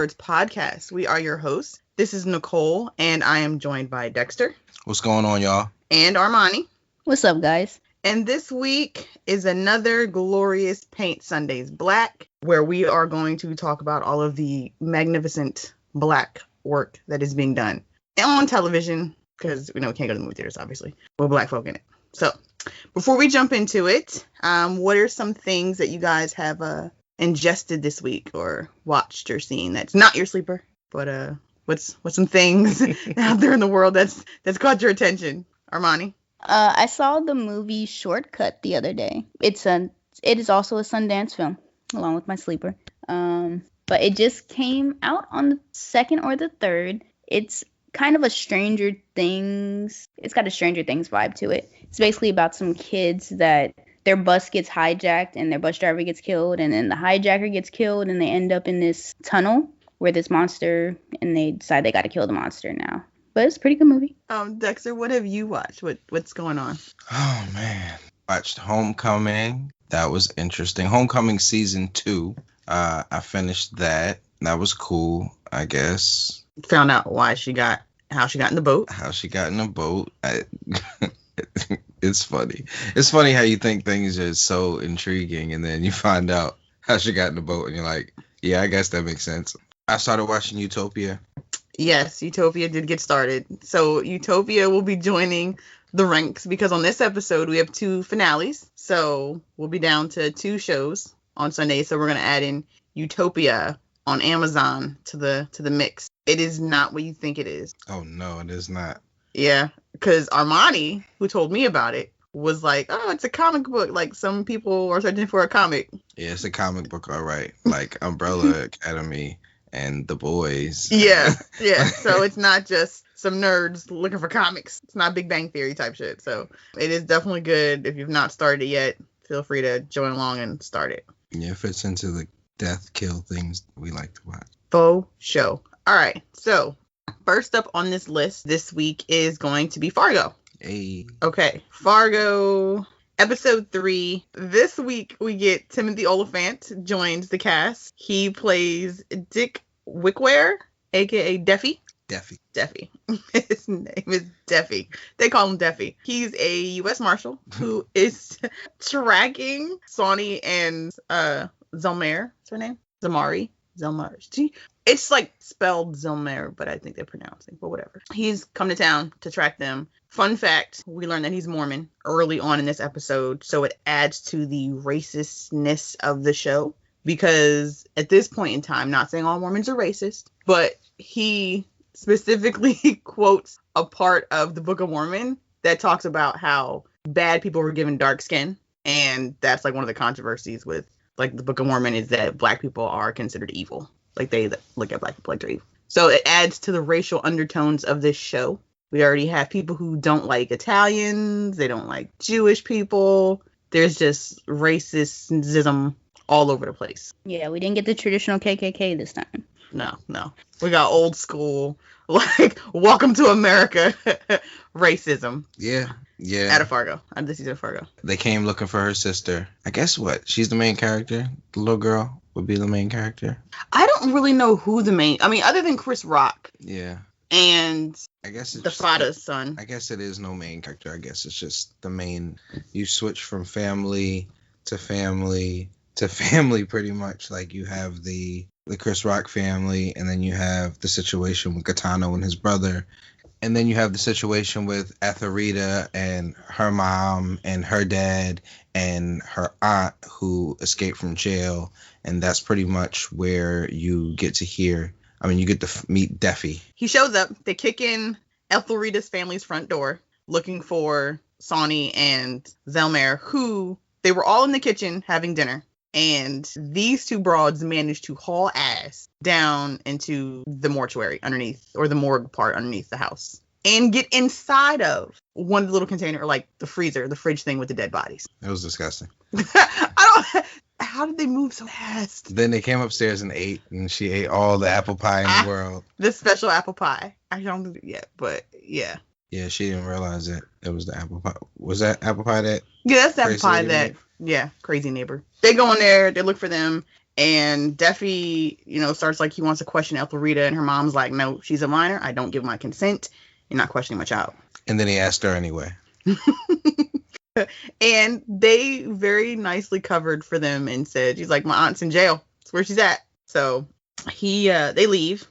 Words podcast. We are your hosts. This is Nicole, and I am joined by Dexter. What's going on, y'all? And Armani. What's up, guys? And this week is another glorious Paint Sundays Black, where we are going to talk about all of the magnificent Black work that is being done on television, because we can't go to the movie theaters, obviously, with Black folk in it. So, before we jump into it, what are some things that you guys have ingested this week or watched or seen that's not your sleeper, but what's some things out there in the world that's caught your attention? Armani? I saw the movie Shortcut the other day. It is also a Sundance film, along with my sleeper. But it just came out on the 2nd or the 3rd. It's kind of a Stranger Things. It's got a Stranger Things vibe to it. It's basically about some kids that their bus gets hijacked and their bus driver gets killed, and then the hijacker gets killed, and they end up in this tunnel where this monster, and they decide they got to kill the monster now. But it's a pretty good movie. Dexter, what have you watched? What's going on? Oh, man. Watched Homecoming. That was interesting. Homecoming season 2. I finished that. That was cool, I guess. Found out how she got in the boat. It's funny. It's funny how you think things are so intriguing, and then you find out how she got in the boat, and you're like, yeah, I guess that makes sense. I started watching Utopia. Yes, Utopia did get started. So Utopia will be joining the ranks because on this episode we have 2 finales. So we'll be down to 2 shows on Sunday. So we're going to add in Utopia on Amazon to the mix. It is not what you think it is. Oh, no, it is not. Yeah, because Armani, who told me about it, was like, oh, it's a comic book. Like, some people are searching for a comic. Yeah, it's a comic book, all right. Like Umbrella Academy and The Boys. Yeah. So it's not just some nerds looking for comics. It's not Big Bang Theory type shit. So it is definitely good. If you've not started it yet, feel free to join along and start it. Yeah, it fits into the death kill things we like to watch. Faux show. All right. So first up on this list this week is going to be Fargo. Hey. Okay. Fargo, episode 3. This week we get Timothy Oliphant joins the cast. He plays Dick Wickware, aka Deffy. Deffy. His name is Deffy. They call him Deffy. He's a U.S. Marshal who is tracking Sonny and Zelmare. What's her name? Zelmare. It's like spelled Zelmare, but I think they're pronouncing, but whatever. He's come to town to track them. Fun fact, we learned that he's Mormon early on in this episode, so it adds to the racistness of the show. Because at this point in time, not saying all Mormons are racist, but he specifically quotes a part of the Book of Mormon that talks about how bad people were given dark skin. And that's like one of the controversies with like the Book of Mormon is that Black people are considered evil. Like they look at Black people like they're evil. So it adds to the racial undertones of this show. We already have people who don't like Italians. They don't like Jewish people. There's just racism all over the place. Yeah, we didn't get the traditional KKK this time. No. We got old school, like, welcome to America racism. Yeah. Out of Fargo. Out of the season of Fargo. They came looking for her sister. I guess what? She's the main character? The little girl would be the main character? I don't really know who the main... I mean, other than Chris Rock. Yeah. And I guess it's the Fada's son. I guess it is no main character. I guess it's just the main... You switch from family to family to family pretty much. Like you have the Chris Rock family, and then you have the situation with Gaetano and his brother, and then you have the situation with Etherita and her mom and her dad and her aunt who escaped from jail, and that's pretty much where you get to hear. I mean, you get to meet Deffy. He shows up. They kick in Ethelrita's family's front door looking for Sonny and Zelmare, who they were all in the kitchen having dinner. And these 2 broads managed to haul ass down into the mortuary underneath, or the morgue part underneath the house, and get inside of one of the little container, like the freezer, the fridge thing with the dead bodies. It was disgusting. How did they move so fast? Then they came upstairs and ate, and she ate all the apple pie in the world. The special apple pie. I don't do it yet, but yeah. Yeah, she didn't realize it was the apple pie. Was that apple pie that? Yeah, that's the apple pie that. Yeah, crazy neighbor. They go in there, they look for them, And Deffy, starts like he wants to question Ethelrita, and her mom's like, no, she's a minor. I don't give my consent. You're not questioning my child. And then he asked her anyway. And they very nicely covered for them and said, she's like, my aunt's in jail. That's where she's at. So they leave.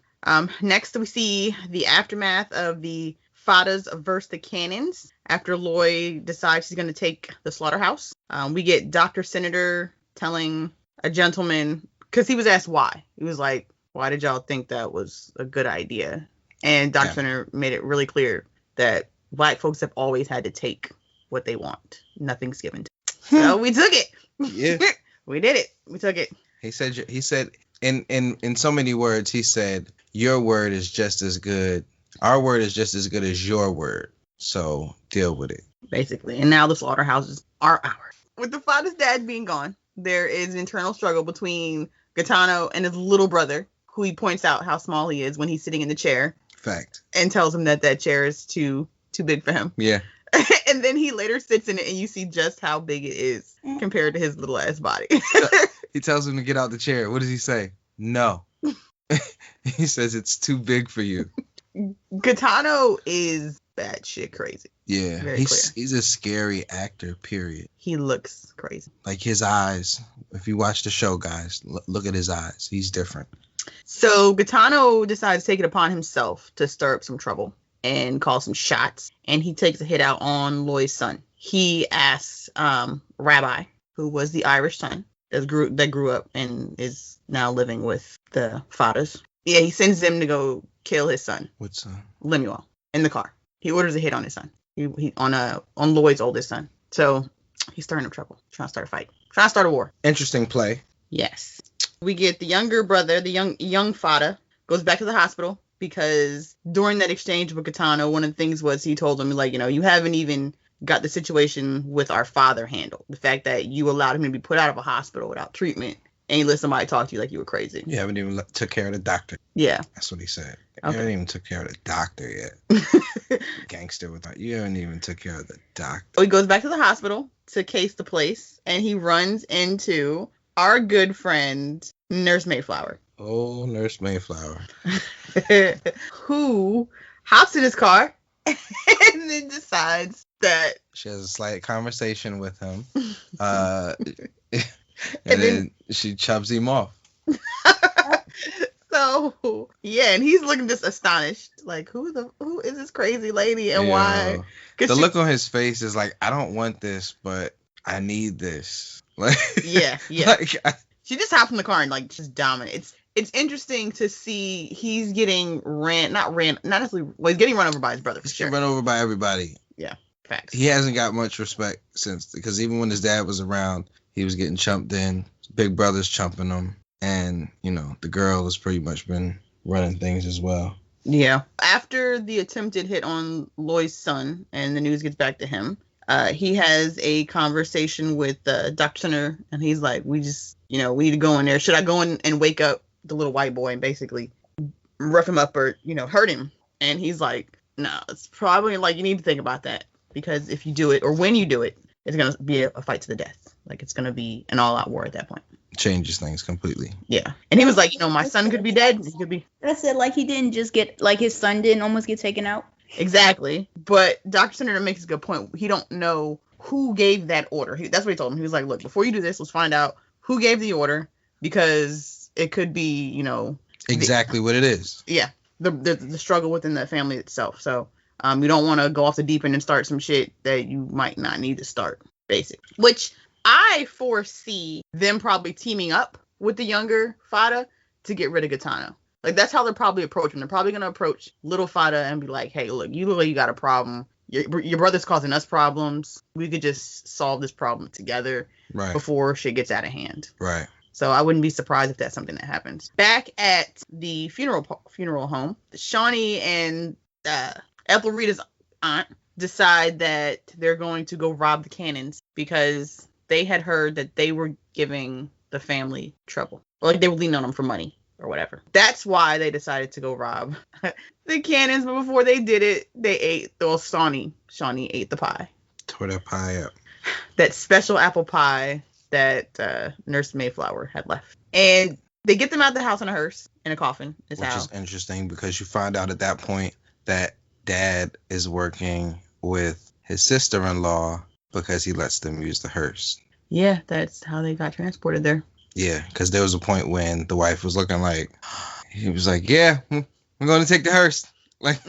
Next, we see the aftermath of the Fadas versus the Cannons after Lloyd decides she's going to take the slaughterhouse. We get Dr. Senator telling a gentleman, because he was asked why. He was like, why did y'all think that was a good idea? And Dr. Senator made it really clear that Black folks have always had to take what they want. Nothing's given to them. So we took it. Yeah. We did it. We took it. He said in so many words, he said, your word is just as good. Our word is just as good as your word. So deal with it. Basically. And now the slaughterhouses are ours. With the father's dad being gone, there is an internal struggle between Gaetano and his little brother, who he points out how small he is when he's sitting in the chair. Fact. And tells him that chair is too big for him. Yeah. And then he later sits in it and you see just how big it is compared to his little ass body. He tells him to get out the chair. What does he say? No. He says it's too big for you. Gaetano is batshit crazy. Yeah. Very He's a scary actor, period. He looks crazy. Like his eyes. If you watch the show, guys, look at his eyes. He's different. So Gaetano decides to take it upon himself to stir up some trouble and call some shots. And he takes a hit out on Lloyd's son. He asks Rabbi, who was the Irish son that grew up and is now living with the Fadas. Yeah, he sends them to go kill his son. What son? Lemuel, in the car. He orders a hit on his son. He on Lloyd's oldest son. So he's stirring up trouble, trying to start a fight, trying to start a war. Interesting play. Yes. We get the younger brother, the young Fada, goes back to the hospital because during that exchange with Gaetano, one of the things was he told him, like, you haven't even got the situation with our father handled. The fact that you allowed him to be put out of a hospital without treatment and you let somebody talk to you like you were crazy. You haven't even took care of the doctor. Yeah. That's what he said. Okay. You haven't even took care of the doctor yet. Gangster with that. You haven't even took care of the doctor. So he goes back to the hospital to case the place and he runs into our good friend, Nurse Mayflower. Oh, Nurse Mayflower. Who hops in his car and then decides that she has a slight conversation with him. And then she chubs him off. So, yeah, and he's looking just astonished. Like, who is this crazy lady and why? The look on his face is like, I don't want this, but I need this. Like, yeah. Like, she just hops in the car and like just dominates. It's interesting to see he's getting not necessarily, well, he's getting run over by his brother for sure. Run over by everybody. Yeah, facts. He hasn't got much respect because even when his dad was around, he was getting chumped in. Big brother's chumping him. And, the girl has pretty much been running things as well. Yeah. After the attempted hit on Lloyd's son and the news gets back to him, he has a conversation with Dr. Senator, and he's like, we just, we need to go in there. Should I go in and wake up the little white boy and basically rough him up or, hurt him? And he's like, no, it's probably like, you need to think about that, because if you do it, or when you do it, it's going to be a fight to the death. Like, it's going to be an all-out war at that point. Changes things completely. Yeah. And he was like, my son could be dead. He could be. I said, like, he didn't just get, like, his son didn't almost get taken out. Exactly. But Dr. Senator makes a good point. He don't know who gave that order. That's what he told him. He was like, look, before you do this, let's find out who gave the order, because it could be, exactly what it is. Yeah. The struggle within the family itself. So you don't want to go off the deep end and start some shit that you might not need to start, basically. Which I foresee them probably teaming up with the younger Fada to get rid of Gaetano. Like, that's how they're probably approaching. They're probably going to approach little Fada and be like, hey, look, you look like you got a problem. Your brother's causing us problems. We could just solve this problem together before shit gets out of hand. Right. So I wouldn't be surprised if that's something that happens. Back at the funeral home, Shawnee and Ethelrita's aunt decide that they're going to go rob the Cannons because they had heard that they were giving the family trouble. Or like they were leaning on them for money or whatever. That's why they decided to go rob the Cannons. But before they did it, they ate, Shawnee ate the pie. Tore that pie up. That special apple pie that Nurse Mayflower had left. And they get them out of the house in a hearse, in a coffin. Which is interesting because you find out at that point that dad is working with his sister-in-law because he lets them use the hearse. Yeah, that's how they got transported there. Yeah, because there was a point when the wife was looking like, he was like, yeah, I'm going to take the hearse. Like,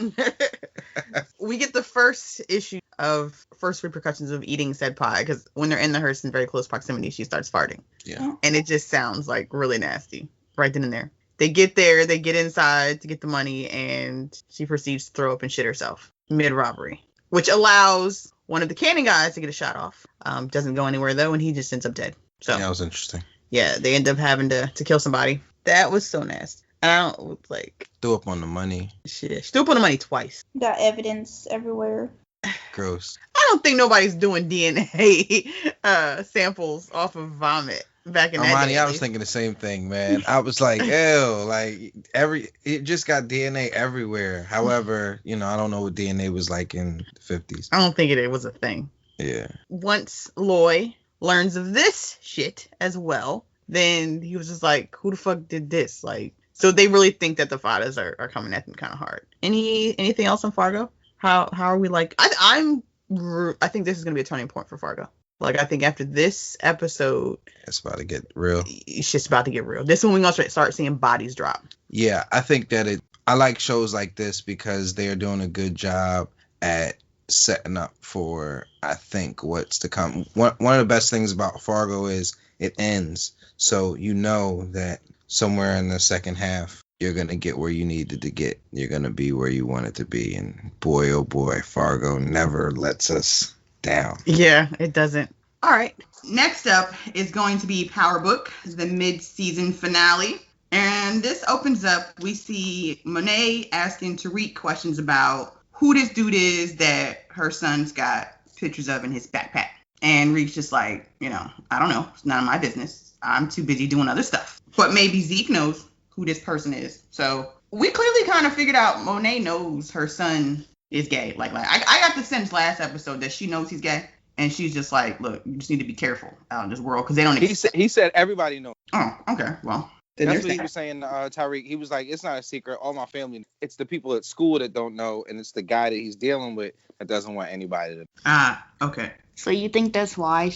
we get the first issue of first repercussions of eating said pie, because when they're in the hearse in very close proximity, she starts farting. Yeah. And it just sounds like really nasty right then and there. They get there, they get inside to get the money, and she proceeds to throw up and shit herself mid-robbery, which allows one of the cannon guys to get a shot off. Doesn't go anywhere, though, and he just ends up dead. So yeah, that was interesting. Yeah, they end up having to kill somebody. That was so nasty. I don't, like... Threw up on the money. Shit. She threw up on the money twice. Got evidence everywhere. Gross. I don't think nobody's doing DNA samples off of vomit back in that day. I was thinking the same thing, man. I was like, ew, like it just got DNA everywhere. However, I don't know what DNA was like in the 50s. I don't think it was a thing. Yeah. Once Loy learns of this shit as well, then he was just like, who the fuck did this? Like, so they really think that the fathers are coming at them kind of hard. Anything else on Fargo? How are we like? I think this is gonna be a turning point for Fargo. Like, I think after this episode, it's about to get real. It's just about to get real. This is when we're gonna start seeing bodies drop. Yeah, I think that I like shows like this because they are doing a good job at setting up for, I think, what's to come. One of the best things about Fargo is it ends, so you know that somewhere in the second half you're going to get where you needed to get. You're going to be where you wanted to be. And boy, oh boy, Fargo never lets us down. Yeah, it doesn't. All right. Next up is going to be Power Book, the mid-season finale. And this opens up, we see Monet asking Tariq questions about who this dude is that her son's got pictures of in his backpack. And Reek's just like, I don't know. It's none of my business. I'm too busy doing other stuff. But maybe Zeke knows who this person is. So we clearly kind of figured out Monet knows her son is gay. Like I got the sense last episode that she knows he's gay. And she's just like, look, you just need to be careful out in this world because they don't. He said everybody knows. Oh, okay. Well, that's what he was saying, Tyreek. He was like, it's not a secret. All my family, it's the people at school that don't know. And it's the guy that he's dealing with that doesn't want anybody to. Okay. So you think that's why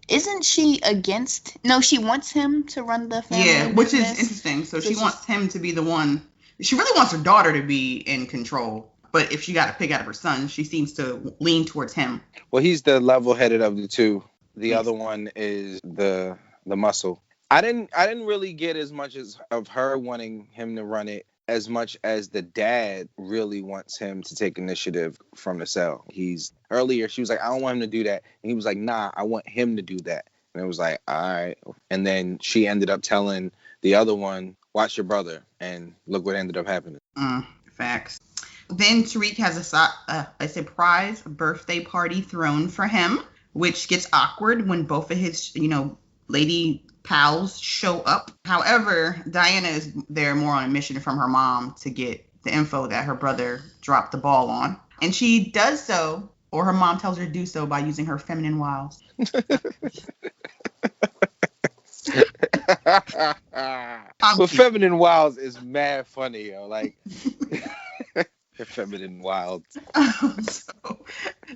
isn't she against? No, she wants him to run the family. Yeah, which is interesting. So she wants him to be the one. She really wants her daughter to be in control. But if she got to pick out of her son, she seems to lean towards him. Well, he's the level-headed of the two. The other one is the muscle. I didn't really get as much of her wanting him to run it as much as the dad really wants him to take initiative from the cell. Earlier, she was like, I don't want him to do that. And he was like, nah, I want him to do that. And it was like, all right. And then she ended up telling the other one, watch your brother. And look what ended up happening. Facts. Then Tariq has a surprise birthday party thrown for him, which gets awkward when both of his, lady pals show up. However, Diana is there more on a mission from her mom to get the info that her brother dropped the ball on. And she does so, or her mom tells her to do so, by using her feminine wiles. Well, feminine wiles is mad funny, yo. Like, feminine wild. So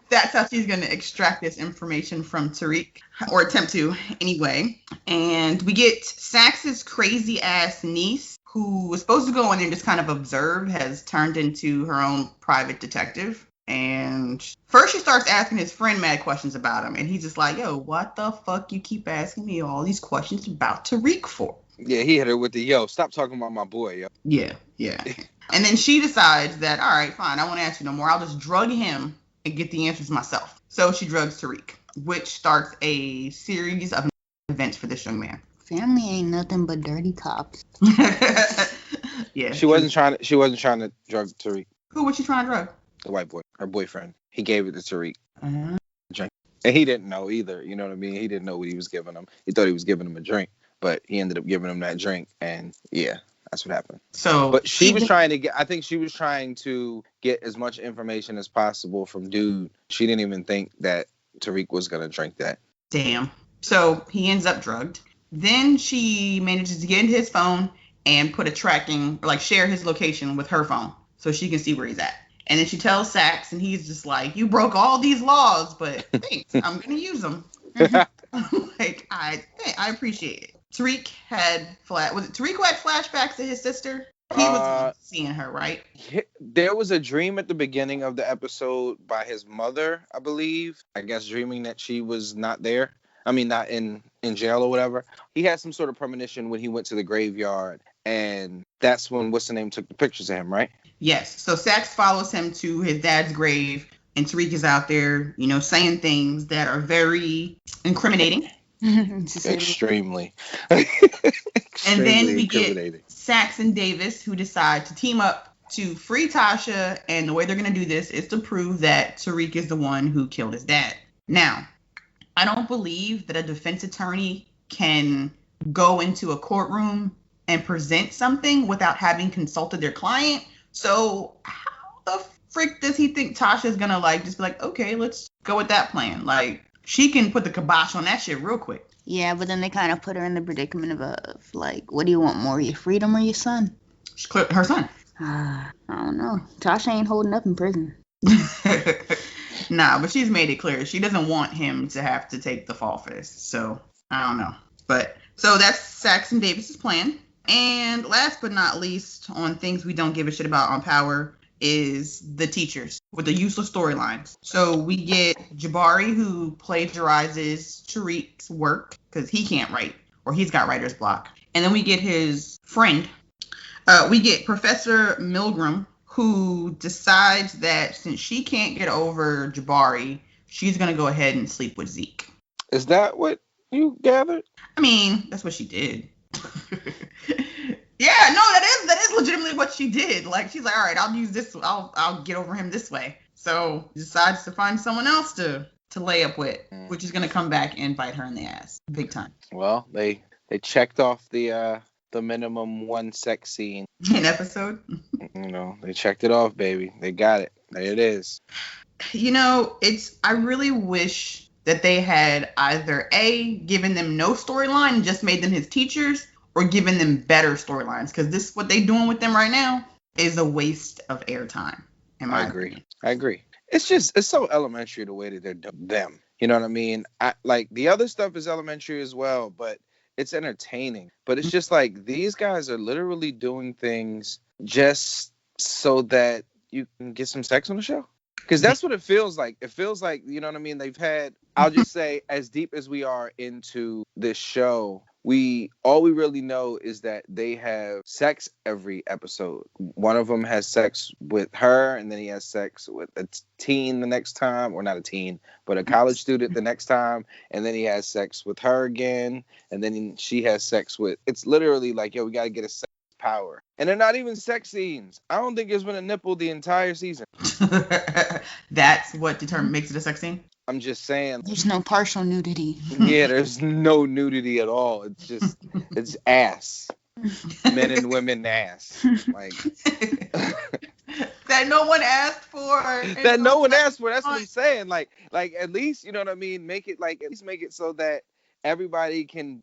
that's how she's going to extract this information from Tariq, or attempt to anyway. And we get Sax's crazy ass niece, who was supposed to go in and just kind of observe, has turned into her own private detective. And first she starts asking his friend mad questions about him, and he's just like, yo, what the fuck you keep asking me all these questions about Tariq for? Yeah, he hit her with the, yo, stop talking about my boy, yo. Yeah. And then she decides that, all right, fine, I won't ask you no more. I'll just drug him and get the answers myself. So she drugs Tariq, which starts a series of events for this young man. Family ain't nothing but dirty cops. Yeah. She wasn't trying to drug Tariq. Who was she trying to drug? The white boy, her boyfriend. He gave it to Tariq. Uh-huh. And he didn't know either. You know what I mean? He didn't know what he was giving him. He thought he was giving him a drink, but he ended up giving him that drink. And yeah, that's what happened. So, but she was trying to get as much information as possible from dude. She didn't even think that Tariq was going to drink that. Damn. So he ends up drugged. Then she manages to get into his phone and put a tracking, like share his location with her phone so she can see where he's at. And then she tells Sax, and he's just like, you broke all these laws, but thanks, I'm going to use them. Like, I appreciate it. Tariq had Tariq who had flashbacks to his sister? He was seeing her, right? There was a dream at the beginning of the episode by his mother, I believe. I guess dreaming that she was not there. I mean, not in jail or whatever. He had some sort of premonition when he went to the graveyard, and that's when what's the name took the pictures of him, right? Yes. So Sax follows him to his dad's grave, and Tariq is out there, saying things that are very incriminating. Extremely. And then we get Sax and Davis, who decide to team up to free Tasha, and the way they're going to do this is to prove that Tariq is the one who killed his dad. Now, I don't believe that a defense attorney can go into a courtroom and present something without having consulted their client. So how the frick does he think Tasha's going to just be like, okay, let's go with that plan? Like, she can put the kibosh on that shit real quick. Yeah, but then they kind of put her in the predicament of like, what do you want more, your freedom or your son? Her son. I don't know. Tasha ain't holding up in prison. Nah, but she's made it clear she doesn't want him to have to take the fall fist. So I don't know. But so that's Sax and Davis's plan. And last but not least, on things we don't give a shit about on Power, is the teachers with the useless storylines. So we get Jabari, who plagiarizes Tariq's work because he can't write, or he's got writer's block. And then we get his friend. We get Professor Milgram, who decides that since she can't get over Jabari, she's going to go ahead and sleep with Zeke. Is that what you gathered? I mean, that's what she did. Yeah, no, that is legitimately what she did. Like, she's like, all right, I'll use this. I'll get over him this way. So decides to find someone else to lay up with, which is going to come back and bite her in the ass big time. Well, they checked off the minimum one sex scene in episode. They checked it off, baby. They got it. There it is. I really wish that they had either A, given them no storyline and just made them his teachers, or given them better storylines, because what they're doing with them right now is a waste of airtime. I agree. It's so elementary the way that they're doing them. You know what I mean? The other stuff is elementary as well, but it's entertaining. But it's just like these guys are literally doing things just so that you can get some sex on the show. Because that's what it feels like. It feels like, you know what I mean? They've had, I'll just say, as deep as we are into this show, all we really know is that they have sex every episode. One of them has sex with her, and then he has sex with a teen the next time, or not a teen, but a college student the next time, and then he has sex with her again, and then she has sex with. It's literally like, yo, we gotta get a sex power, and they're not even sex scenes. I don't think there's been a nipple the entire season. That's what makes it a sex scene. I'm just saying. There's no partial nudity. Yeah, there's no nudity at all. It's just, it's ass. Men and women ass. Like that no one asked for. That no one asked for. That's what I'm saying. Like at least, you know what I mean? Make it so that everybody can,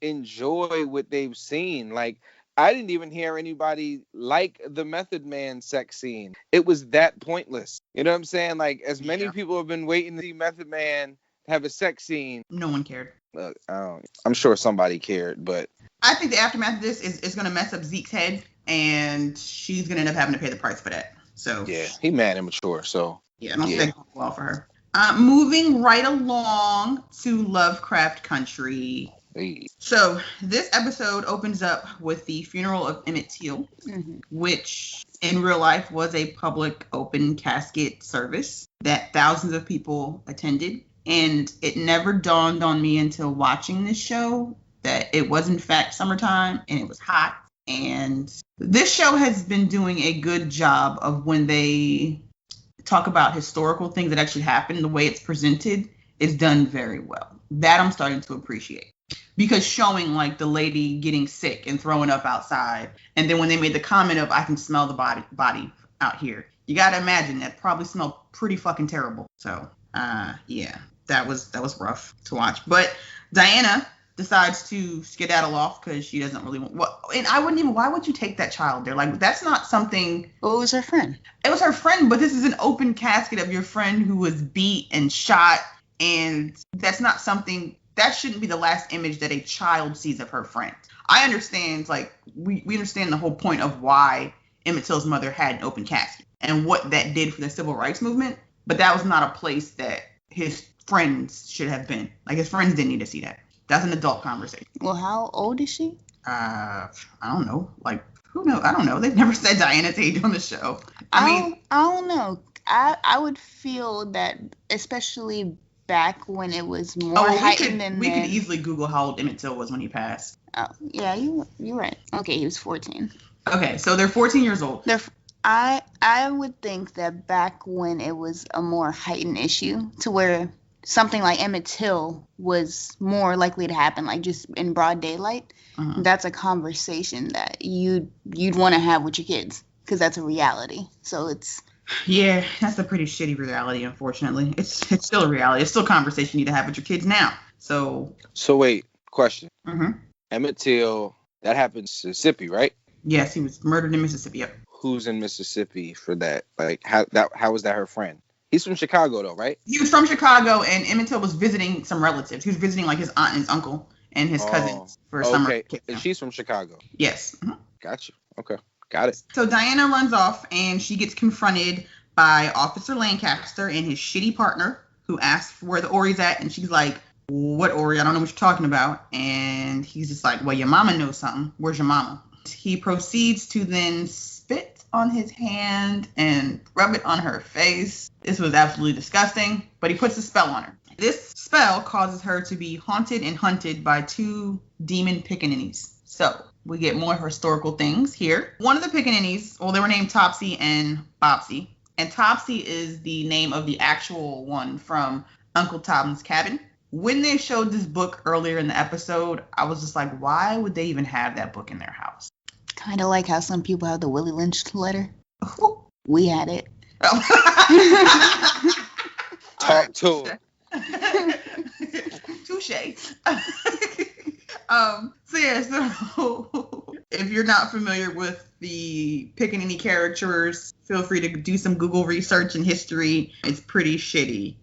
enjoy what they've seen. Like, I didn't even hear anybody like the Method Man sex scene. It was that pointless. You know what I'm saying? Like, as many people have been waiting to see Method Man have a sex scene. No one cared. Look, I'm sure somebody cared, but I think the aftermath of this is going to mess up Zeke's head, and she's going to end up having to pay the price for that. So yeah, he mad and mature. So yeah, I don't think that's well for her. Moving right along to Lovecraft Country. Hey. So this episode opens up with the funeral of Emmett Till, which in real life was a public open casket service that thousands of people attended. And it never dawned on me until watching this show that it was in fact summertime and it was hot. And this show has been doing a good job of, when they talk about historical things that actually happened, the way it's presented is done very well. That I'm starting to appreciate. Because showing like the lady getting sick and throwing up outside, and then when they made the comment of, I can smell the body out here, you gotta imagine that probably smelled pretty fucking terrible. So yeah, that was rough to watch. But Diana, decides to skedaddle off because she doesn't really want. Well, and I wouldn't even. Why would you take that child there? Like, that's not something. Well, it was her friend. It was her friend, but this is an open casket of your friend who was beat and shot, and that's not something. That shouldn't be the last image that a child sees of her friend. I understand, like, we understand the whole point of why Emmett Till's mother had an open casket and what that did for the civil rights movement, but that was not a place that his friends should have been. Like, his friends didn't need to see that. That's an adult conversation. Well, how old is she? I don't know. Like, who knows? I don't know. They've never said Diana's age on the show. I don't know. I would feel that, especially back when it was more heightened than we could easily Google how old Emmett Till was when he passed. Oh, yeah, you're right. Okay, he was 14. Okay, so they're 14 years old. I would think that back when it was a more heightened issue to where something like Emmett Till was more likely to happen, like just in broad daylight, that's a conversation that you'd want to have with your kids because that's a reality. So it's... Yeah, that's a pretty shitty reality, unfortunately. It's still a reality. It's still a conversation you need to have with your kids now. So wait, question. Mm-hmm. Emmett Till, that happened in Mississippi, right? Yes, he was murdered in Mississippi. Yep. Who's in Mississippi for that? Like, how was that her friend? He's from Chicago, though, right? He was from Chicago, and Emmett Till was visiting some relatives. He was visiting, like, his aunt and his uncle and his cousins for summer. Okay, and she's from Chicago. Yes. Mm-hmm. Got you. Okay, got it. So Diana runs off, and she gets confronted by Officer Lancaster and his shitty partner, who asks where the Ori's at, and she's like, what Ori? I don't know what you're talking about. And he's just like, well, your mama knows something. Where's your mama? He proceeds to then spit on his hand and rub it on her face. This was absolutely disgusting, but he puts a spell on her. This spell causes her to be haunted and hunted by two demon pickaninnies. So we get more historical things here. One of the pickaninnies, well, they were named Topsy and Bobsy. And Topsy is the name of the actual one from Uncle Tom's Cabin. When they showed this book earlier in the episode, I was just like, why would they even have that book in their house? Kind of like how some people have the Willie Lynch letter. We had it. Talk to him. Touche. So if you're not familiar with the Pickaninny caricatures, feel free to do some Google research and history. It's pretty shitty.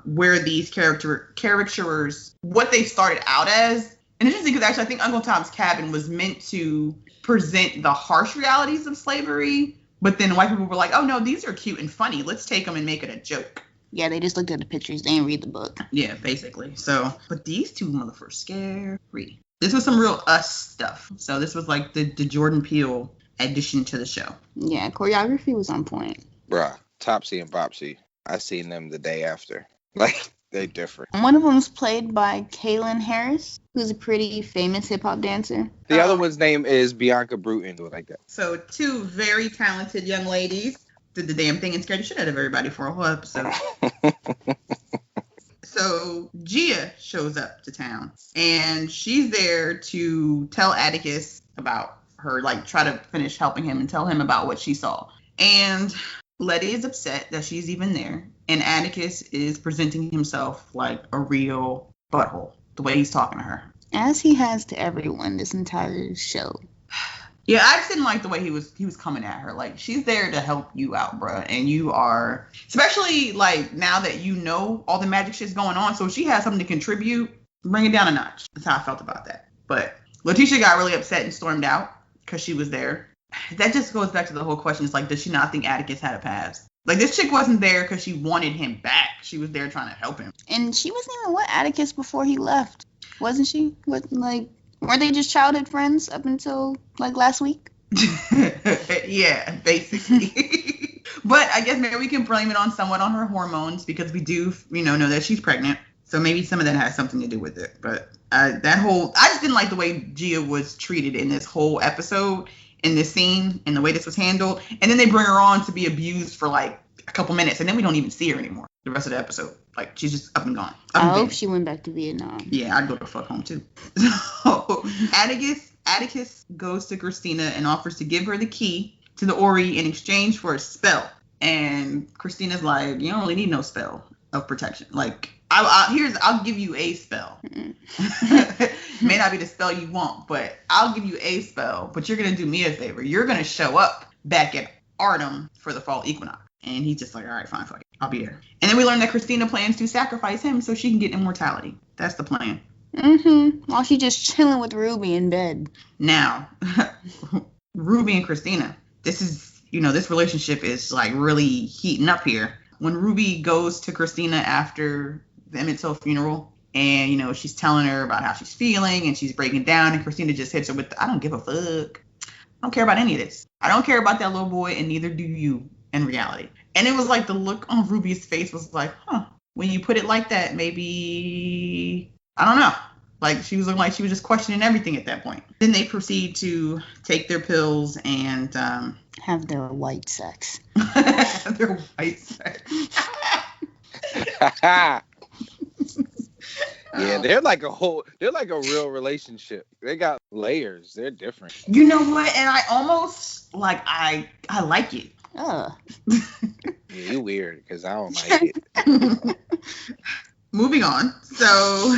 Where these caricatures, what they started out as. And interesting because actually I think Uncle Tom's Cabin was meant to present the harsh realities of slavery, but then white people were like, oh no, these are cute and funny. Let's take them and make it a joke. Yeah, they just looked at the pictures. They didn't read the book. Yeah, basically. So, but these two motherfuckers scary. This was some real us stuff. So this was like the Jordan Peele addition to the show. Yeah, choreography was on point. Bruh, Topsy and Bopsy. I seen them the day after. Like, they different. One of them was played by Kaylin Harris, who's a pretty famous hip-hop dancer. The other one's name is Bianca Bruton, or like that. So two very talented young ladies did the damn thing and scared the shit out of everybody for a whole episode. So Gia shows up to town, and she's there to tell Atticus about her, like, try to finish helping him and tell him about what she saw. And Letty is upset that she's even there, and Atticus is presenting himself like a real butthole, the way he's talking to her. As he has to everyone this entire show. Yeah, I just didn't like the way he was coming at her. Like, she's there to help you out, bruh, and you are, especially, like, now that you know all the magic shit's going on, so if she has something to contribute, bring it down a notch. That's how I felt about that. But Letitia got really upset and stormed out because she was there. That just goes back to the whole question. It's like, does she not think Atticus had a past? Like, this chick wasn't there because she wanted him back. She was there trying to help him. And she wasn't even with Atticus before he left, wasn't she? Weren't they just childhood friends up until, like, last week? Yeah, basically. But I guess maybe we can blame it somewhat on her hormones because we do, know that she's pregnant. So maybe some of that has something to do with it. But I just didn't like the way Gia was treated in this whole episode, in this scene, and the way this was handled. And then they bring her on to be abused for like a couple minutes, and then we don't even see her anymore the rest of the episode. Like, she's just up and gone. I hope she went back to Vietnam. Yeah, I'd go the fuck home too. So Atticus goes to Christina and offers to give her the key to the Ori in exchange for a spell. And Christina's like, you don't really need no spell of protection. Like, I'll give you a spell. May not be the spell you want, but I'll give you a spell, but you're going to do me a favor. You're going to show up back at Artem for the fall equinox. And he's just like, all right, fine, fuck it. I'll be there. And then we learn that Christina plans to sacrifice him so she can get immortality. That's the plan. While she's just chilling with Ruby in bed. Now, Ruby and Christina, this relationship is like really heating up here. When Ruby goes to Christina after the Emmett Till funeral, and, she's telling her about how she's feeling, and she's breaking down, and Christina just hits her with, I don't give a fuck. I don't care about any of this. I don't care about that little boy, and neither do you in reality. And it was like the look on Ruby's face was like, when you put it like that, maybe, I don't know. Like, she was looking like she was just questioning everything at that point. Then they proceed to take their pills and have their white sex. Their white sex. Yeah, they're like a real relationship. They got layers. They're different. You know what? And I almost I like it. Yeah, you weird because I don't like it. Moving on. So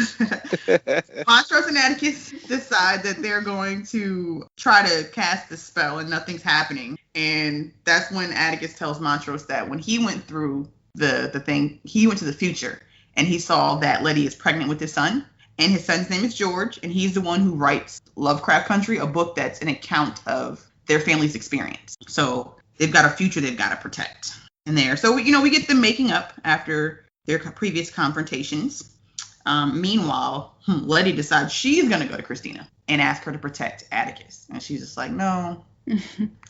Montrose and Atticus decide that they're going to try to cast the spell and nothing's happening. And that's when Atticus tells Montrose that when he went through the thing, he went to the future. And he saw that Letty is pregnant with his son. And his son's name is George. And he's the one who writes Lovecraft Country, a book that's an account of their family's experience. So they've got a future they've got to protect in there. So, we get them making up after their previous confrontations. Meanwhile, Letty decides she's going to go to Christina and ask her to protect Atticus. And she's just like, no.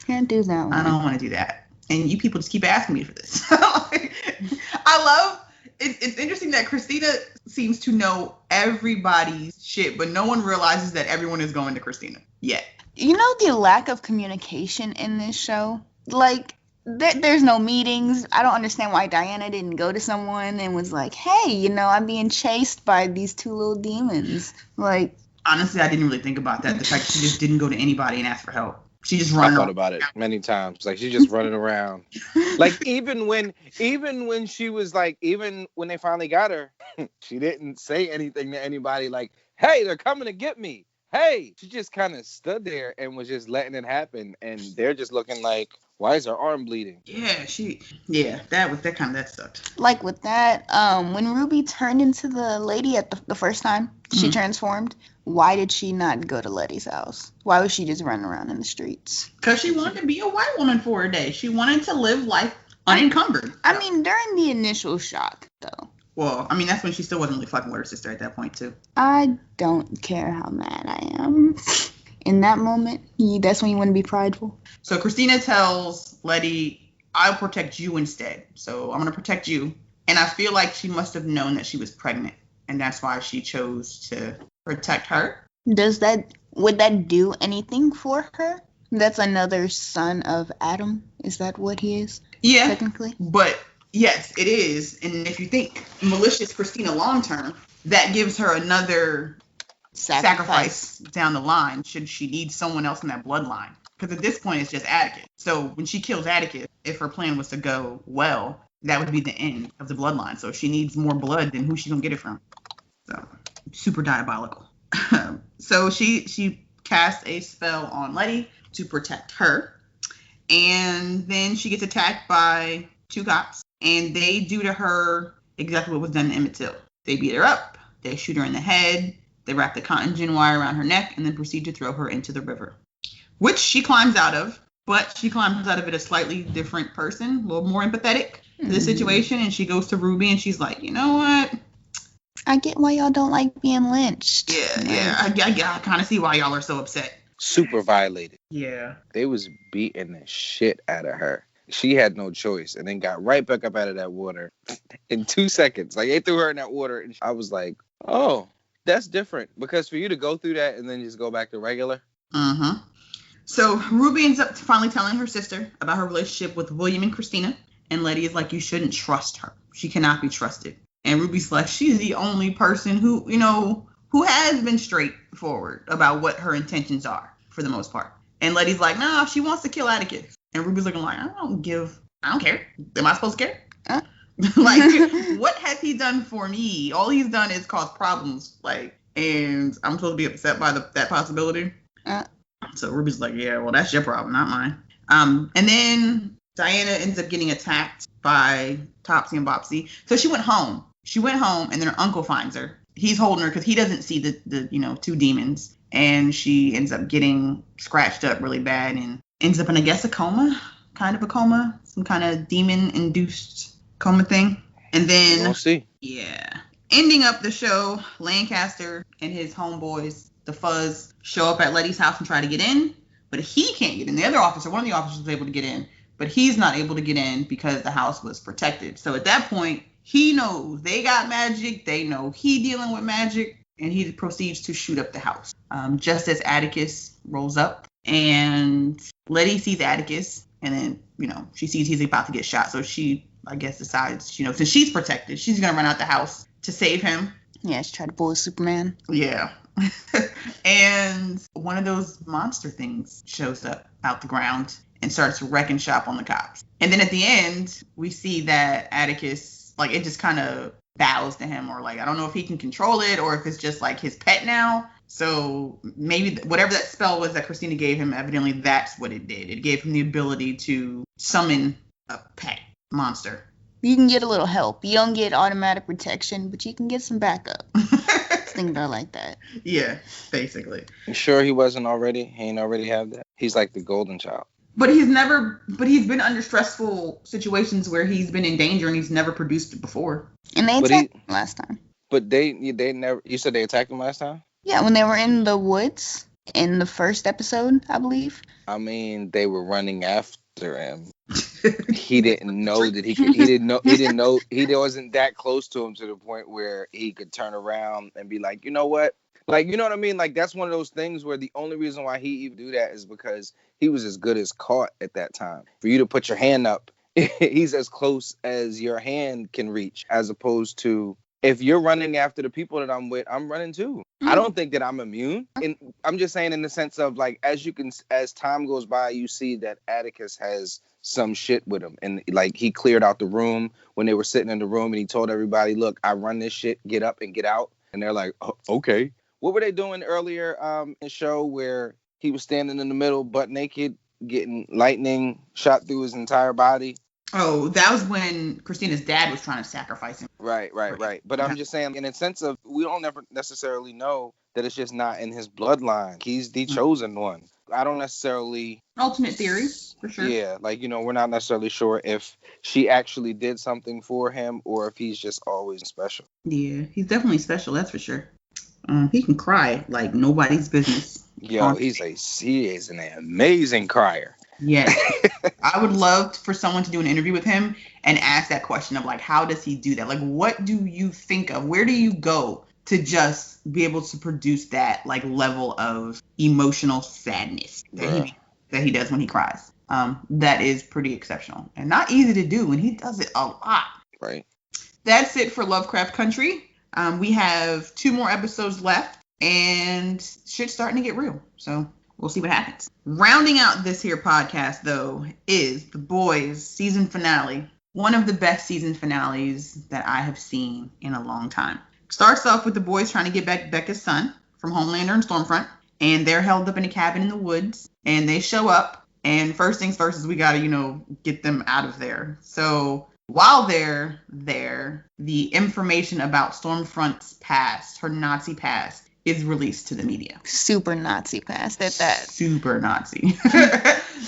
Can't do that one. I don't want to do that. And you people just keep asking me for this. I love... It's interesting that Christina seems to know everybody's shit, but no one realizes that everyone is going to Christina yet. The lack of communication in this show, like, there's no meetings. I don't understand why Diana didn't go to someone and was like, hey, I'm being chased by these two little demons. Like, honestly, I didn't really think about that. The fact that she just didn't go to anybody and ask for help. She just I thought about it many times. Like, she's just running around. Like, even when she was like, even when they finally got her, she didn't say anything to anybody like, hey, they're coming to get me. Hey, she just kind of stood there and was just letting it happen. And they're just looking like, why is her arm bleeding? Yeah, that sucked. Like with that, when Ruby turned into the lady at the first time she transformed, why did she not go to Letty's house? Why was she just running around in the streets? Because she wanted to be a white woman for a day. She wanted to live life unencumbered. I mean, during the initial shock, though. Well, I mean, that's when she still wasn't really fucking with her sister at that point, too. I don't care how mad I am. In that moment, that's when you want to be prideful. So Christina tells Letty, I'll protect you instead. So I'm going to protect you. And I feel like she must have known that she was pregnant. And that's why she chose to protect her. Would that do anything for her? That's another son of Adam. Is that what he is? Yeah. Technically. But yes, it is. And if you think malicious Christina long term, that gives her another sacrifice down the line should she need someone else in that bloodline. Because at this point, it's just Atticus. So when she kills Atticus, if her plan was to go well, that would be the end of the bloodline. So if she needs more blood, then who's she going to get it from? So super diabolical. So she casts a spell on Letty to protect her. And then she gets attacked by two cops. And they do to her exactly what was done to Emmett Till. They beat her up. They shoot her in the head. They wrap the cotton gin wire around her neck and then proceed to throw her into the river, which she climbs out of. But she climbs out of it a slightly different person, a little more empathetic to the situation. And she goes to Ruby and she's like, you know what? I get why y'all don't like being lynched. Yeah. I kind of see why y'all are so upset. Super violated. Yeah. They was beating the shit out of her. She had no choice and then got right back up out of that water in 2 seconds. Like, they threw her in that water and I was like, oh, that's different. Because for you to go through that and then just go back to regular. Uh-huh. So Ruby ends up finally telling her sister about her relationship with William and Christina. And Letty is like, you shouldn't trust her. She cannot be trusted. And Ruby's like, she's the only person who has been straightforward about what her intentions are for the most part. And Letty's like, no, she wants to kill Atticus. And Ruby's looking like, I don't care. Am I supposed to care? Like, what has he done for me? All he's done is cause problems, like, and I'm supposed to be upset by that possibility. So Ruby's like, yeah, well, that's your problem, not mine. And then Diana ends up getting attacked by Topsy and Bopsy. So she went home. And then her uncle finds her. He's holding her because he doesn't see the two demons. And she ends up getting scratched up really bad and ends up in, I guess, a coma. Kind of a coma. Some kind of demon-induced coma thing. And then... We'll see. Yeah. Ending up the show, Lancaster and his homeboys, the Fuzz, show up at Letty's house and try to get in. But he can't get in. The other officer, one of the officers was able to get in. But he's not able to get in because the house was protected. So at that point, he knows they got magic. They know he dealing with magic. And he proceeds to shoot up the house. Just as Atticus rolls up. And Letty sees Atticus. And then, she sees he's about to get shot. So she, I guess, decides, since she's protected, she's going to run out the house to save him. Yeah, she tried to bully Superman. Yeah. And one of those monster things shows up out the ground and starts wrecking shop on the cops. And then at the end, we see that Atticus, it just kind of bows to him, or I don't know if he can control it or if it's just his pet now. So maybe whatever that spell was that Christina gave him, evidently that's what it did. It gave him the ability to summon a pet monster. You can get a little help. You don't get automatic protection, but you can get some backup. Think about it like that. Yeah, basically. You sure he wasn't already? He ain't already have that? He's like the golden child. But he's been under stressful situations where he's been in danger and he's never produced it before. And they attacked him last time. But they never, you said they attacked him last time? Yeah, when they were in the woods in the first episode, I believe. I mean, they were running after him. He didn't know that he could. He didn't know. He wasn't that close to him to the point where he could turn around and be like, you know what? You know what I mean? That's one of those things where the only reason why he even do that is because he was as good as caught at that time. For you to put your hand up, he's as close as your hand can reach, as opposed to if you're running after the people that I'm with, I'm running too. I don't think that I'm immune. And I'm just saying in the sense of as time goes by, you see that Atticus has some shit with him. And he cleared out the room when they were sitting in the room and he told everybody, look, I run this shit, get up and get out. And they're like, oh, okay. What were they doing earlier in the show where he was standing in the middle, butt naked, getting lightning shot through his entire body? Oh, that was when Christina's dad was trying to sacrifice him. Right. But I'm just saying, in a sense of, we don't ever necessarily know that it's just not in his bloodline. He's the chosen one. I don't necessarily... Alternate theory, for sure. Yeah, we're not necessarily sure if she actually did something for him or if he's just always special. Yeah, he's definitely special, that's for sure. He can cry like nobody's business. Yo, he is an amazing crier. Yeah. I would love for someone to do an interview with him and ask that question of how does he do that? What do you think of? Where do you go to just be able to produce that level of emotional sadness that he does when he cries? That is pretty exceptional and not easy to do, and he does it a lot. Right. That's it for LoveCraft Country. We have 2 more episodes left, and shit's starting to get real. So we'll see what happens. Rounding out this here podcast, though, is The Boys season finale. One of the best season finales that I have seen in a long time. Starts off with the boys trying to get back Becca's son from Homelander and Stormfront, and they're held up in a cabin in the woods, and they show up, and first things first is we gotta, get them out of there. So while they're there, the information about Stormfront's past, her Nazi past, is released to the media. Super Nazi past at that. Super Nazi.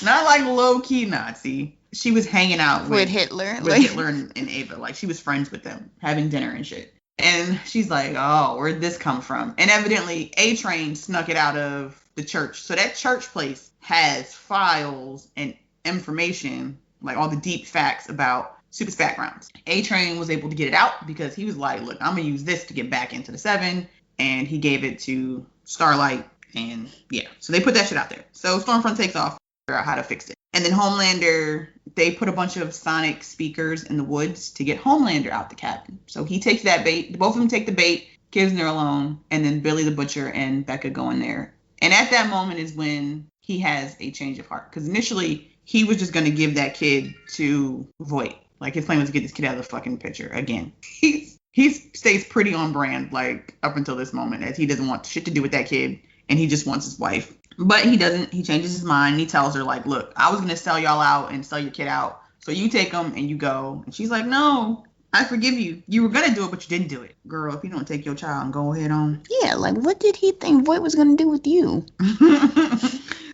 Not low-key Nazi. She was hanging out with Hitler. With Hitler and Ava. She was friends with them, having dinner and shit. And she's like, oh, where'd this come from? And evidently, A-Train snuck it out of the church. So that church place has files and information, all the deep facts about Super's backgrounds. A-Train was able to get it out because he was like, look, I'm going to use this to get back into the 7. And he gave it to Starlight. And yeah, so they put that shit out there. So Stormfront takes off to figure out how to fix it. And then Homelander, they put a bunch of sonic speakers in the woods to get Homelander out the cabin. So he takes that bait. Both of them take the bait, gives them alone. And then Billy the Butcher and Becca go in there. And at that moment is when he has a change of heart. Because initially, he was just going to give that kid to Voight. His plan was to get this kid out of the fucking picture again. He's he stays pretty on brand, like, up until this moment, as he doesn't want shit to do with that kid, and he just wants his wife. But he doesn't. He changes his mind. And he tells her, like, look, I was going to sell y'all out and sell your kid out. So you take him and you go. And she's like, no, I forgive you. You were going to do it, but you didn't do it. Girl, if you don't take your child and go ahead on. Yeah, like, what did he think Voight was going to do with you?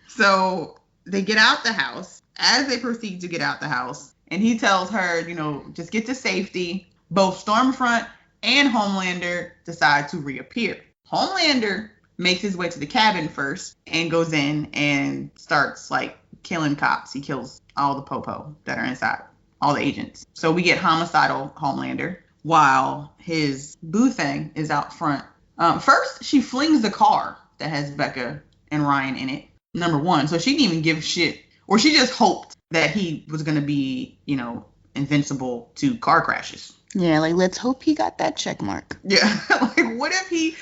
So they get out the house. As they proceed to get out the house, and he tells her, just get to safety. Both Stormfront and Homelander decide to reappear. Homelander makes his way to the cabin first and goes in and starts, like, killing cops. He kills all the popo that are inside, all the agents. So we get homicidal Homelander while his boo thing is out front. First, she flings the car that has Becca and Ryan in it, number one. So she didn't even give shit, or she just hoped that he was going to be, invincible to car crashes. Yeah, like, let's hope he got that check mark. Yeah, like, what if he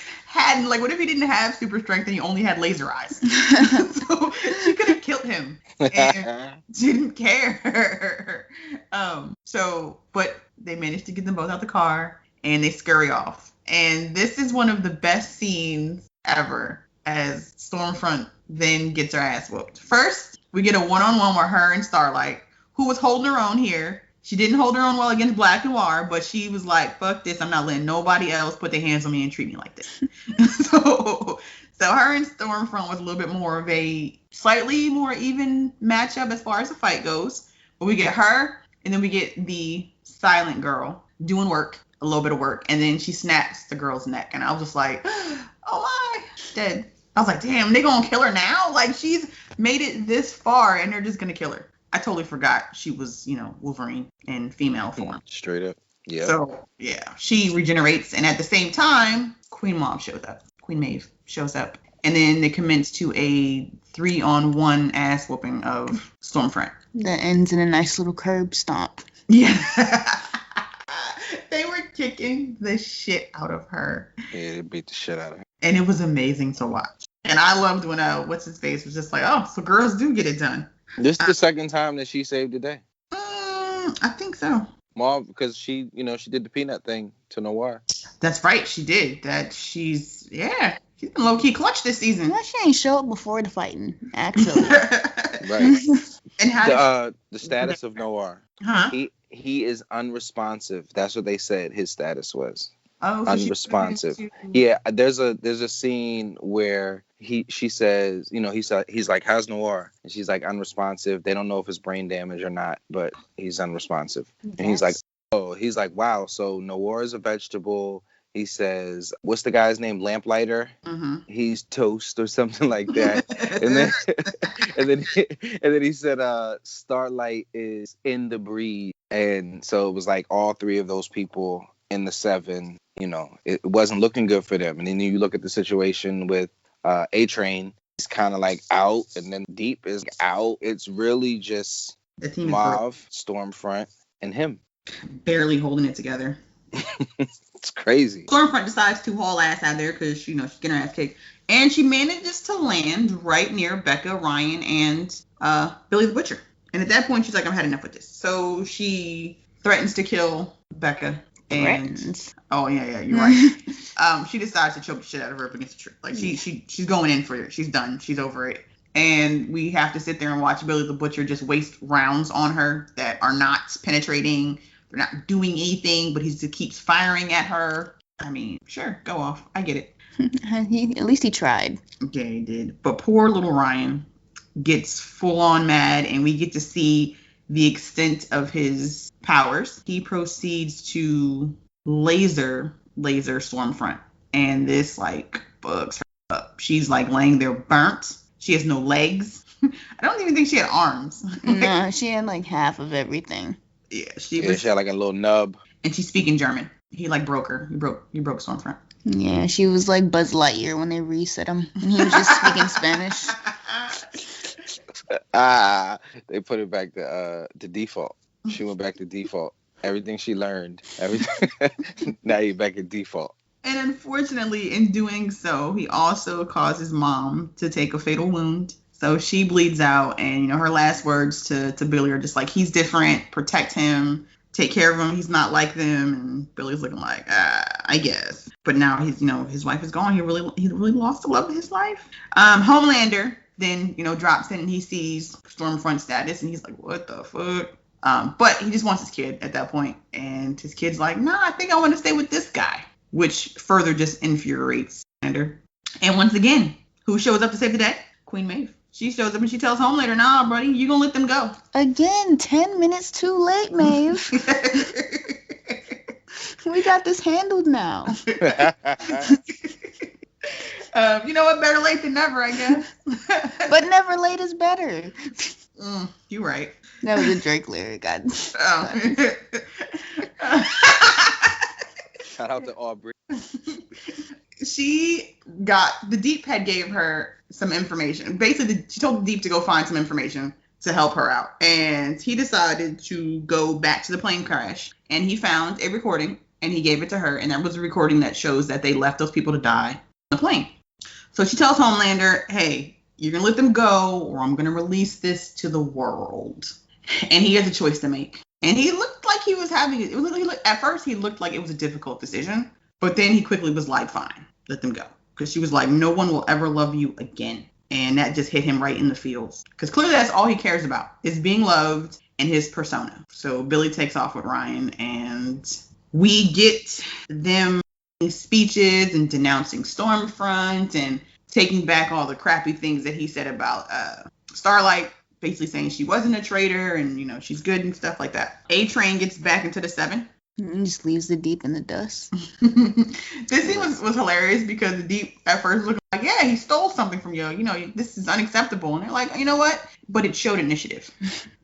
didn't have super strength and he only had laser eyes? So she could have killed him and didn't care. But they managed to get them both out the car and they scurry off. And this is one of the best scenes ever, as Stormfront then gets her ass whooped. First, we get a one-on-one with her and Starlight, who was holding her own here. She didn't hold her own well against Black Noir, but she was like, fuck this. I'm not letting nobody else put their hands on me and treat me like this. So her and Stormfront was a little bit more of a slightly more even matchup as far as the fight goes. But we get her, and then we get the silent girl doing work, a little bit of work, and then she snaps the girl's neck. And I was just like, oh my, dead. I was like, damn, they gonna kill her now? Like, she's made it this far, and they're just gonna kill her. I totally forgot she was, Wolverine in female form. Straight up. Yeah. So, yeah, she regenerates. And at the same time, Queen Maeve shows up. And then they commence to a 3-on-1 ass whooping of Stormfront. That ends in a nice little curb stomp. Yeah. They were kicking the shit out of her. Yeah, they beat the shit out of her. And it was amazing to watch. And I loved when what's-his-face was just like, oh, so girls do get it done. This is the second time that she saved the day. I think so. Mauve, because she did the peanut thing to Noir. That's right, she did. She's been low-key clutch this season. Well, she ain't show up before the fighting, actually. Right. And how the status of Noir. Huh? He is unresponsive. That's what they said his status was. Oh, so unresponsive. Yeah, there's a scene where she says, he's like, how's Noir? And she's like, unresponsive. They don't know if it's brain damage or not, but he's unresponsive. Yes. And he's like, wow, so Noir is a vegetable. He says, what's the guy's name? Lamplighter? Mm-hmm. He's toast or something like that. and then he said, Starlight is in the breed. And so it was like all three of those people in the 7, it wasn't looking good for them. And then you look at the situation with A-Train, he's kind of like out, and then Deep is out. It's really just Mauve, Stormfront, and him. Barely holding it together. It's crazy. Stormfront decides to haul ass out there because, she's getting her ass kicked. And she manages to land right near Becca, Ryan, and Billy the Butcher. And at that point, she's like, I've had enough with this. So she threatens to kill Becca. Oh yeah, you're right. She decides to choke the shit out of her up against the tree. Like she's going in for it. She's done. She's over it. And we have to sit there and watch Billy the Butcher just waste rounds on her that are not penetrating. They're not doing anything, but he just keeps firing at her. I mean, sure, go off. I get it. At least he tried. Yeah, he did. But poor little Ryan gets full on mad, and we get to see the extent of his powers. He proceeds to laser Stormfront, and this bugs her up. She's laying there burnt. She has no legs. I don't even think she had arms. No, she had half of everything. Yeah, she had a little nub. And she's speaking German. He broke her. He broke Stormfront. Yeah, she was like Buzz Lightyear when they reset him, and he was just speaking Spanish. They put it back to default. She went back to default. Everything she learned, everything. Now you're back at default. And unfortunately, in doing so, he also causes Mom to take a fatal wound. So she bleeds out, and her last words to Billy are just like, he's different, protect him. take care of him. He's not like them. And Billy's looking like, I guess. But now he's, his wife is gone. He really lost the love of his life. Homelander then, drops in and he sees Stormfront status and he's like, what the fuck? But he just wants his kid at that point. And his kid's like, nah, I think I want to stay with this guy, which further just infuriates Homelander. And once again, who shows up to save the day? Queen Maeve. She shows up and she tells Homelander, nah, buddy, you gonna let them go. Again, 10 minutes too late, Maeve. We got this handled now. You know what? Better late than never, I guess. But never late is better. You're right. That was a Drake lyric. Shout out to Aubrey. The Deep had gave her some information. Basically, she told the Deep to go find some information to help her out. And he decided to go back to the plane crash. And he found a recording and he gave it to her. And that was a recording that shows that they left those people to die on the plane. So she tells Homelander, hey, you're going to let them go or I'm going to release this to the world. And he has a choice to make. And he looked like he was having it. At first, he looked like it was a difficult decision. But then he quickly was like, fine, let them go. Because she was like, no one will ever love you again. And that just hit him right in the feels. Because clearly that's all he cares about is being loved and his persona. So Billy takes off with Ryan and we get them speeches and denouncing Stormfront and taking back all the crappy things that he said about Starlight, basically saying she wasn't a traitor and, she's good and stuff like that. A-Train gets back into the 7. And just leaves the Deep in the dust. This scene was hilarious because the Deep at first looked like, yeah, he stole something from you. This is unacceptable. And they're like, you know what? But it showed initiative.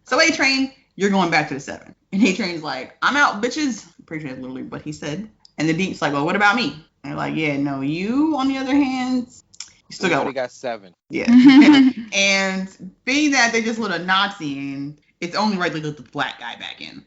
So A-Train, you're going back to the 7. And A-Train's like, I'm out, bitches. I'm pretty sure that's literally what he said. And the Deep's like, well, what about me? And they're like, yeah, no, you, on the other hand, you still got 7. Yeah. And being that they just let a Nazi in, it's only right to let the black guy back in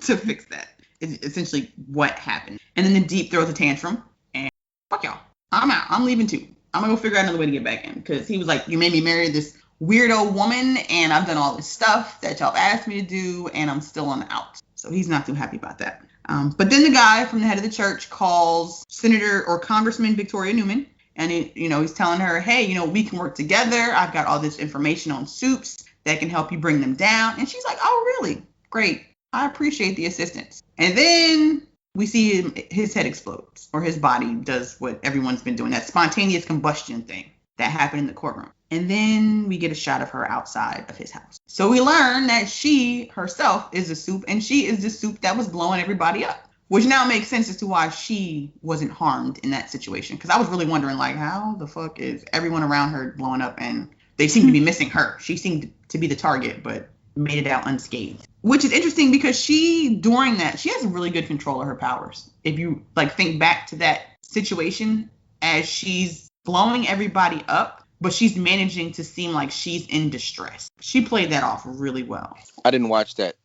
to fix that. Is essentially what happened. And then the Deep throws a tantrum and fuck y'all. I'm out. I'm leaving too. I'm gonna go figure out another way to get back in. Because he was like, you made me marry this weirdo woman and I've done all this stuff that y'all asked me to do and I'm still on the out. So he's not too happy about that. But then the guy from the head of the church calls Senator or Congressman Victoria Newman. And he's telling her, hey, we can work together. I've got all this information on Supes that can help you bring them down. And she's like, oh, really? Great. I appreciate the assistance. And then we see his head explodes or his body does what everyone's been doing, that spontaneous combustion thing that happened in the courtroom. And then we get a shot of her outside of his house. So we learn that she herself is a Supe and she is the Supe that was blowing everybody up, which now makes sense as to why she wasn't harmed in that situation. Because I was really wondering, like, how the fuck is everyone around her blowing up and they seem to be missing her? She seemed to be the target, but made it out unscathed. Which is interesting because during that, she has really good control of her powers. If you think back to that situation as she's blowing everybody up, but she's managing to seem like she's in distress. She played that off really well. I didn't watch that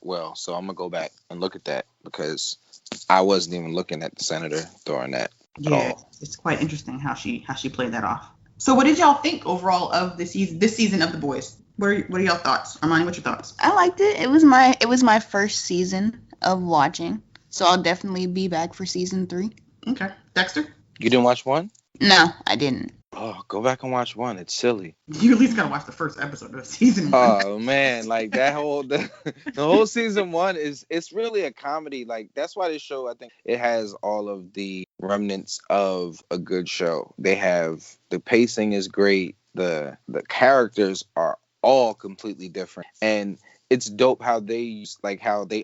well, so I'm gonna go back and look at that because I wasn't even looking at the senator during that. Yeah, it's quite interesting how she played that off. So what did y'all think overall of this season of The Boys? What are y'all thoughts? Armani, what's your thoughts? I liked it. It was my first season of watching, so I'll definitely be back for season 3. Okay, Dexter? You didn't watch 1? No, I didn't. Oh, go back and watch 1. It's silly. You at least gotta watch the first episode of season 1. Oh man, that whole the whole season 1 it's really a comedy. That's why this show, I think it has all of the remnants of a good show. They have the pacing is great. The characters are all completely different, and it's dope how they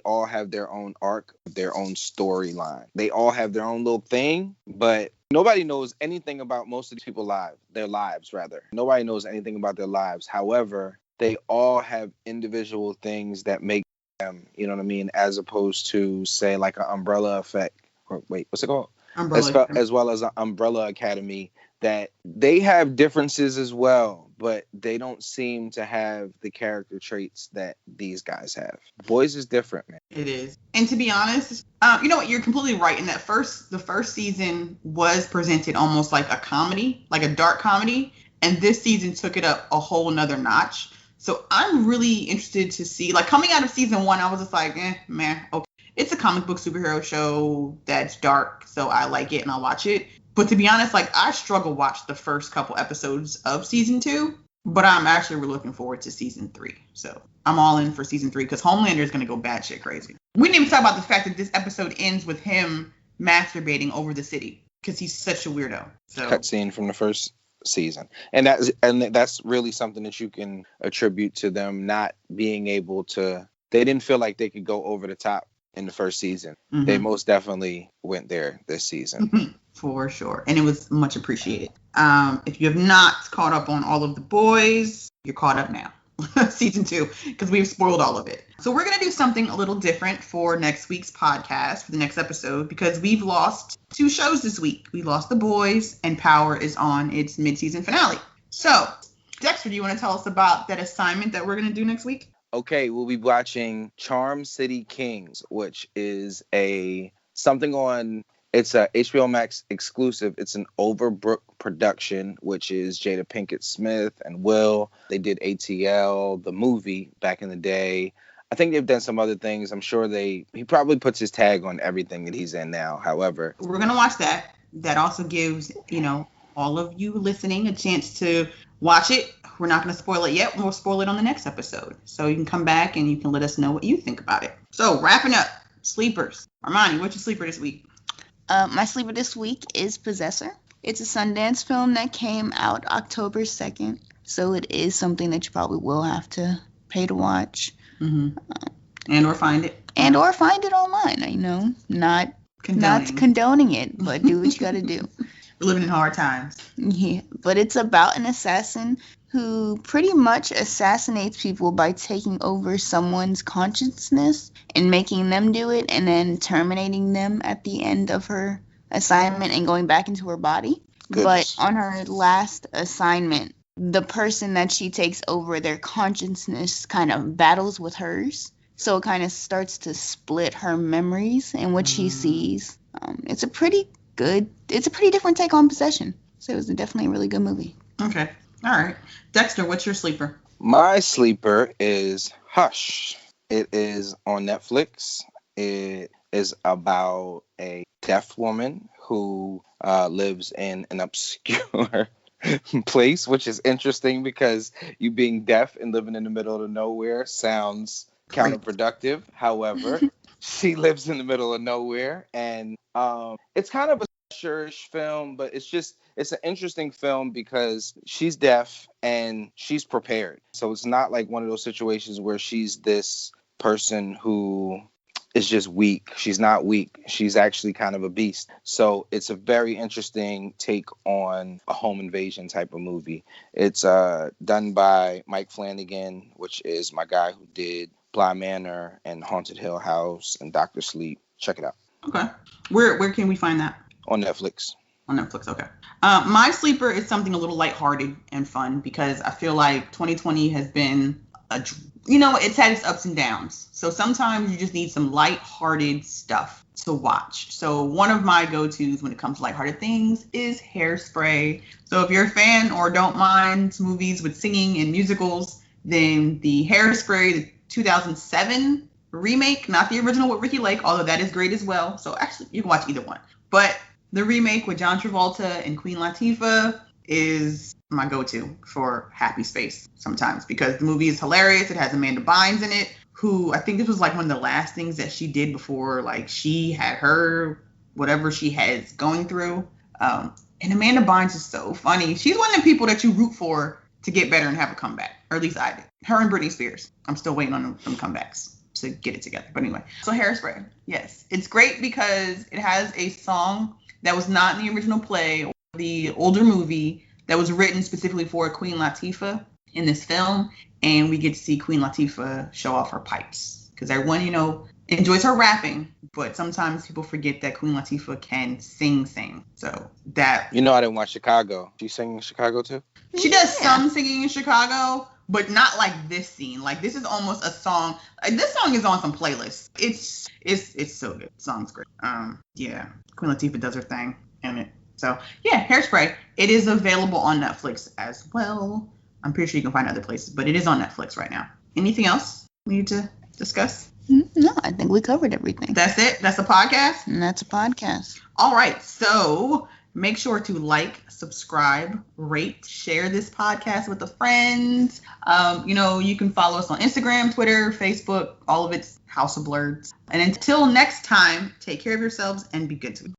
all have their own arc, their own storyline. They all have their own little thing, but nobody knows anything about most of these people's lives. Nobody knows anything about their lives. However, they all have individual things that make them, you know what I mean, as opposed to say like an Umbrella Effect. Or wait, what's it called? As well as an Umbrella Academy, that they have differences as well, but they don't seem to have the character traits that these guys have. Boys is different, man. It is. And to be honest, you know what? You're completely right. In that the first season was presented almost like a comedy, like a dark comedy. And this season took it up a whole nother notch. So I'm really interested to see, like, coming out of season 1, I was just like, man, okay. It's a comic book superhero show that's dark, so I like it and I'll watch it. But to be honest, like, I struggle watch the first couple episodes of season 2, but I'm actually really looking forward to season 3. So I'm all in for season 3 because Homelander is going to go batshit crazy. We didn't even talk about the fact that this episode ends with him masturbating over the city because he's such a weirdo. So Cutscene from the first season, and that's really something that you can attribute to them not being able to. They didn't feel like they could go over the top in the first season. Mm-hmm. They most definitely went there this season. For sure. And it was much appreciated. If you have not caught up on all of The Boys, you're caught up now. Season 2, because we've spoiled all of it. So we're going to do something a little different for next week's podcast, for the next episode, because we've lost 2 shows this week. We lost The Boys, and Power is on its mid-season finale. So, Dexter, do you want to tell us about that assignment that we're going to do next week? Okay, we'll be watching Charm City Kings, which is something on. It's a HBO Max exclusive. It's an Overbrook production, which is Jada Pinkett Smith and Will. They did ATL, the movie, back in the day. I think they've done some other things. I'm sure he probably puts his tag on everything that he's in now. However, we're going to watch that. That also gives, all of you listening a chance to watch it. We're not going to spoil it yet. We'll spoil it on the next episode. So you can come back and you can let us know what you think about it. So wrapping up, sleepers. Armani, what's your sleeper this week? My sleeper this week is Possessor. It's a Sundance film that came out October 2nd. So it is something that you probably will have to pay to watch. Mm-hmm. And or find it. And or find it online. Not condoning it, but do what you got to do. We're living in hard times. Yeah, but it's about an assassin who pretty much assassinates people by taking over someone's consciousness and making them do it and then terminating them at the end of her assignment and going back into her body. Goodness. But on her last assignment, the person that she takes over, their consciousness kind of battles with hers. So it kind of starts to split her memories and what she sees. It's a pretty different take on Possession. So it was definitely a really good movie. Okay. All right. Dexter, what's your sleeper? my sleeper is Hush. It is on Netflix. It is about a deaf woman who lives in an obscure place, which is interesting because you being deaf and living in the middle of nowhere sounds counterproductive. However, she lives in the middle of nowhere, and it's kind of a slasher-ish film, but it's an interesting film because she's deaf and she's prepared. So it's not like one of those situations where she's this person who is just weak. She's not weak. She's actually kind of a beast. So it's a very interesting take on a home invasion type of movie. It's done by Mike Flanagan, which is my guy who did Bly Manor and Haunted Hill House and Dr. Sleep. Check it out. Okay. Where can we find that? On Netflix. On Netflix, okay. My sleeper is something a little lighthearted and fun because I feel like 2020 has been it's had its ups and downs. So sometimes you just need some lighthearted stuff to watch. So one of my go-tos when it comes to lighthearted things is HairSpray. So if you're a fan or don't mind movies with singing and musicals, then the HairSpray, the 2007 remake, not the original with Ricky Lake, although that is great as well. So actually, you can watch either one. But the remake with John Travolta and Queen Latifah is my go-to for happy space sometimes because the movie is hilarious. It has Amanda Bynes in it, who I think this was like one of the last things that she did before like she had her whatever she has going through. And Amanda Bynes is so funny. She's one of the people that you root for to get better and have a comeback, or at least I did. Her and Britney Spears. I'm still waiting on them comebacks to get it together. But anyway, so HairSpray, yes, it's great because it has a song that was not in the original play or the older movie that was written specifically for Queen Latifah in this film, and we get to see Queen Latifah show off her pipes because everyone, enjoys her rapping, but sometimes people forget that Queen Latifah can sing. So that I didn't watch Chicago. She sing in Chicago too? She does some singing in Chicago, but not like this scene. Like this is almost a song. Like, this song is on some playlists. It's so good. The song's great. Yeah, Queen Latifah does her thing in it. So yeah, HairSpray. It is available on Netflix as well. I'm pretty sure you can find other places, but it is on Netflix right now. Anything else we need to discuss? No, I think we covered everything. That's it? That's a podcast? And that's a podcast. All right. So make sure to like, subscribe, rate, share this podcast with a friend. You can follow us on Instagram, Twitter, Facebook, all of it's House of Blurs. And until next time, take care of yourselves and be good to each other.